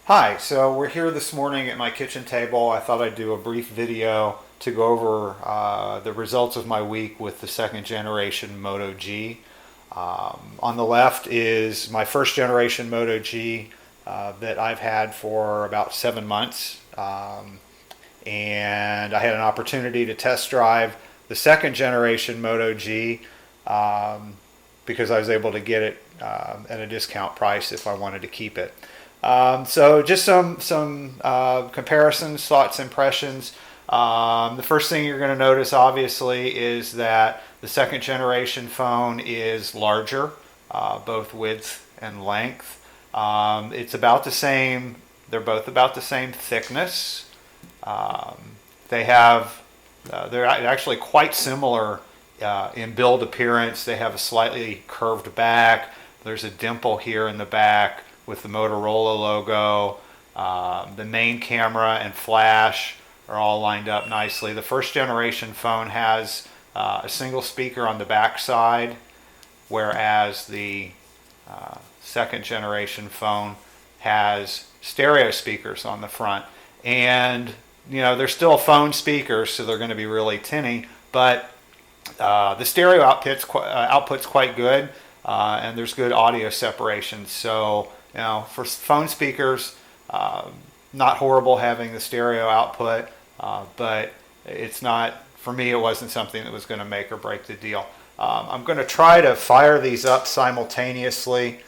Hi, so we're here this morning at my kitchen table. I thought I'd do a brief video to go over the results of my week with the second generation Moto G. On the left is my first generation Moto G that I've had for about 7 months. And I had an opportunity to test drive the second generation Moto G because I was able to get it at a discount price if I wanted to keep it. So just some comparisons, thoughts, impressions. The first thing you're going to notice, obviously, is that the second generation phone is larger, both width and length. It's about the same. They're both about the same thickness. They're actually quite similar in build appearance. They have a slightly curved back. There's a dimple here in the back with the Motorola logo. The main camera and flash are all lined up nicely. The first generation phone has a single speaker on the back side, whereas the second generation phone has stereo speakers on the front. And you know, they're still phone speakers, so they're going to be really tinny, but the stereo output's quite good, and there's good audio separation. So, you know, for phone speakers, not horrible having the stereo output, but it's not, for me, it wasn't something that was going to make or break the deal. I'm going to try to fire these up simultaneously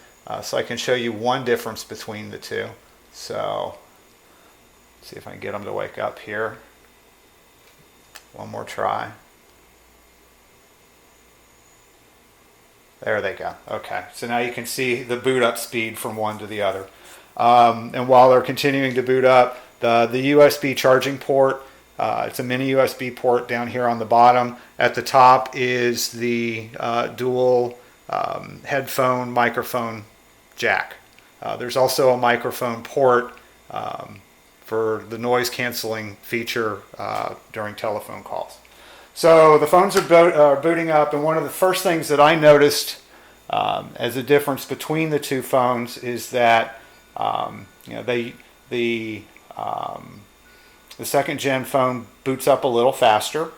so I can show you one difference between the two. So, see if I can get them to wake up here. One more try. There they go. Okay, so now you can see the boot up speed from one to the other. And while they're continuing to boot up, the USB charging port, it's a mini USB port down here on the bottom. At the top is the dual headphone microphone jack. There's also a microphone port for the noise canceling feature during telephone calls. So the phones are booting up, and one of the first things that I noticed as a difference between the two phones is that you know, the second gen phone boots up a little faster.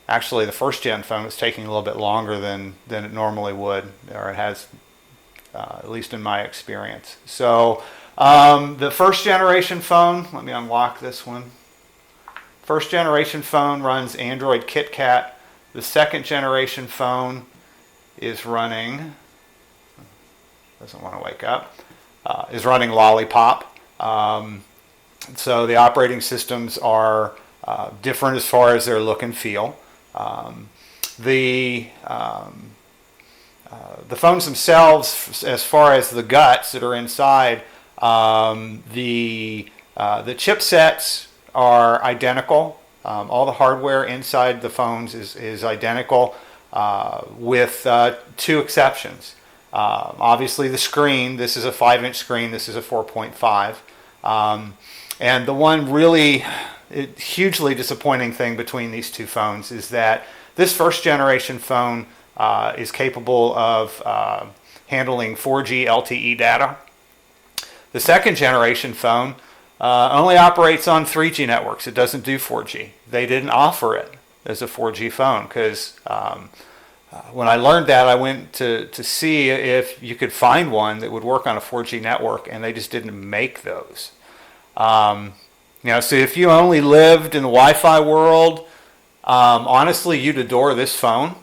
Actually, the first gen phone is taking a little bit longer than it normally would, or it has, at least in my experience. So the first generation phone, let me unlock this one. First generation phone runs Android KitKat. The second generation phone is running, doesn't want to wake up, is running Lollipop. So the operating systems are different as far as their look and feel. The phones themselves, as far as the guts that are inside, the chipsets are identical. All the hardware inside the phones is identical, with two exceptions. Obviously the screen, this is a 5-inch screen, this is a 4.5. And the one really hugely disappointing thing between these two phones is that this first generation phone is capable of handling 4G LTE data. The second generation phone only operates on 3G networks. It doesn't do 4G. They didn't offer it as a 4G phone because when I learned that, I went to see if you could find one that would work on a 4G network, and they just didn't make those. You know, so if you only lived in the Wi-Fi world, honestly, you'd adore this phone.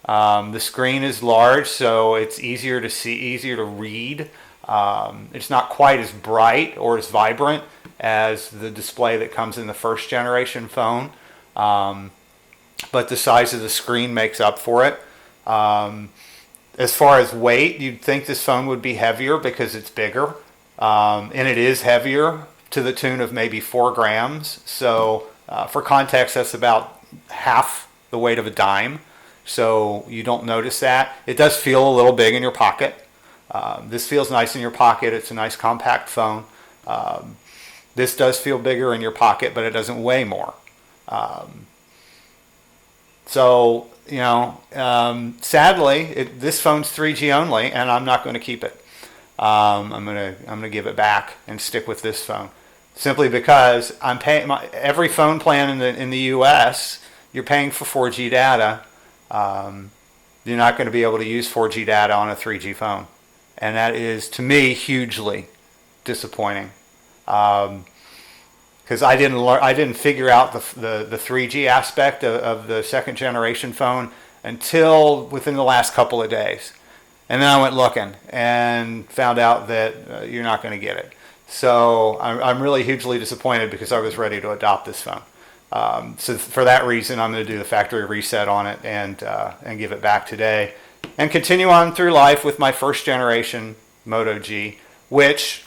The screen is large, so it's easier to see, easier to read. It's not quite as bright or as vibrant as the display that comes in the first generation phone, but the size of the screen makes up for it. As far as weight, you'd think this phone would be heavier because it's bigger, and it is heavier to the tune of maybe 4 grams. So for context, that's about half the weight of a dime, so you don't notice that. It does feel a little big in your pocket. This feels nice in your pocket. It's a nice compact phone. This does feel bigger in your pocket, but it doesn't weigh more. So, you know, sadly, this phone's 3G only, and I'm not going to keep it. I'm gonna give it back and stick with this phone, simply because I'm paying every phone plan in the U.S. You're paying for 4G data. You're not going to be able to use 4G data on a 3G phone, and that is, to me, hugely disappointing. Because I didn't figure out the 3G aspect of the second generation phone until within the last couple of days. And then I went looking and found out that you're not going to get it. So I'm really hugely disappointed because I was ready to adopt this phone. So for that reason, I'm going to do the factory reset on it and give it back today, and continue on through life with my first generation Moto G, which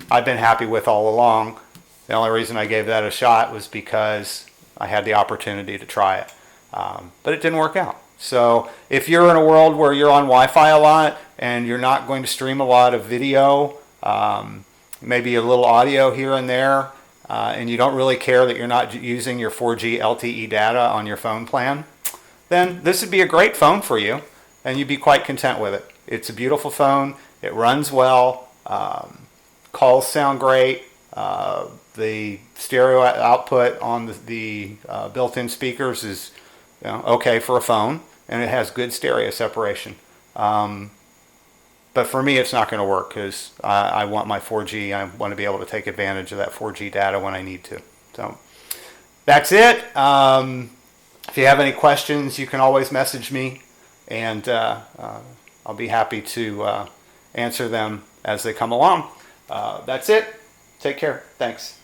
I've been happy with all along. The only reason I gave that a shot was because I had the opportunity to try it, but it didn't work out. So if you're in a world where you're on Wi-Fi a lot and you're not going to stream a lot of video, maybe a little audio here and there, and you don't really care that you're not using your 4G LTE data on your phone plan, then this would be a great phone for you, and you'd be quite content with it. It's a beautiful phone. It runs well. Calls sound great. The stereo output on the built-in speakers is okay for a phone, and it has good stereo separation. But for me, it's not going to work because I want my 4G. I want to be able to take advantage of that 4G data when I need to. So that's it. If you have any questions, you can always message me, and I'll be happy to answer them as they come along. That's it. Take care. Thanks.